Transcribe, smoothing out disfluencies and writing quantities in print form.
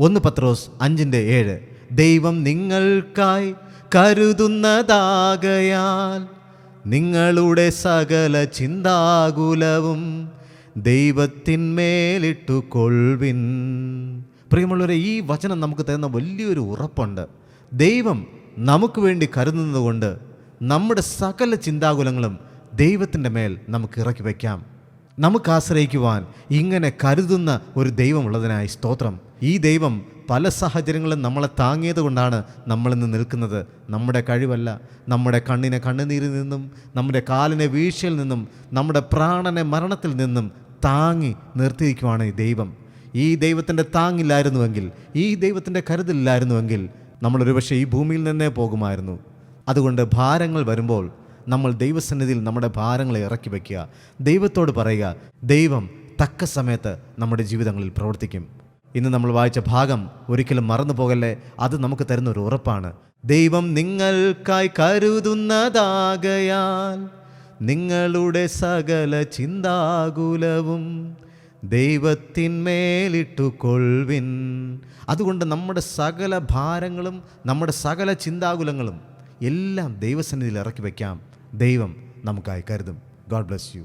1 പത്രോസ് 5:7 ദൈവം നിങ്ങൾക്കായി കരുതുന്നതാകയാൽ നിങ്ങളുടെ സകല ചിന്താകുലവും ദൈവത്തിന്മേലിട്ടു കൊൾവിൻ. പ്രിയമുള്ളവരെ, ഈ വചനം നമുക്ക് തരുന്ന വലിയൊരു ഉറപ്പുണ്ട്. ദൈവം നമുക്ക് വേണ്ടി കരുതുന്നതുകൊണ്ട് നമ്മുടെ സകല ചിന്താകുലങ്ങളും ദൈവത്തിൻ്റെ മേൽ നമുക്ക് ഇറക്കി വയ്ക്കാം. നമുക്ക് ആശ്രയിക്കുവാൻ ഇങ്ങനെ കരുതുന്ന ഒരു ദൈവമുള്ളതിനായി സ്തോത്രം. ഈ ദൈവം പല സാഹചര്യങ്ങളും നമ്മളെ താങ്ങിയത് കൊണ്ടാണ് നമ്മളിന്ന് നിൽക്കുന്നത്. നമ്മുടെ കഴിവല്ല. നമ്മുടെ കണ്ണിനെ കണ്ണുനീരിൽ നിന്നും, നമ്മുടെ കാലിനെ വീഴ്ചയിൽ നിന്നും, നമ്മുടെ പ്രാണനെ മരണത്തിൽ നിന്നും താങ്ങി നിർത്തിയിരിക്കുവാണ് ഈ ദൈവം. ഈ ദൈവത്തിൻ്റെ താങ്ങില്ലായിരുന്നുവെങ്കിൽ, ഈ ദൈവത്തിൻ്റെ കരുതലില്ലായിരുന്നുവെങ്കിൽ നമ്മളൊരു പക്ഷേ ഈ ഭൂമിയിൽ നിന്നേ പോകുമായിരുന്നു. അതുകൊണ്ട് ഭാരങ്ങൾ വരുമ്പോൾ നമ്മൾ ദൈവസന്നിധിയിൽ നമ്മുടെ ഭാരങ്ങളെ ഇറക്കി വയ്ക്കുക. ദൈവത്തോട് പറയുക, ദൈവം തക്ക സമയത്ത് നമ്മുടെ ജീവിതങ്ങളിൽ പ്രവർത്തിക്കും. ഇന്ന് നമ്മൾ വായിച്ച ഭാഗം ഒരിക്കലും മറന്നു പോകല്ലേ. അത് നമുക്ക് തരുന്ന ഒരു ഉറപ്പാണ്. ദൈവം നിങ്ങൾക്കായി കരുതുന്നതാകയാൽ നിങ്ങളുടെ സകല ചിന്താകുലവും ദൈവത്തിന്മേലിട്ടു കൊൾവിൻ. അതുകൊണ്ട് നമ്മുടെ സകല ഭാരങ്ങളും, നമ്മുടെ സകല ചിന്താകുലങ്ങളും എല്ലാം ദൈവസന്നിധിയിൽ ഇറക്കി വയ്ക്കാം. ദൈവം നമുക്കായി കരുതും. God bless you.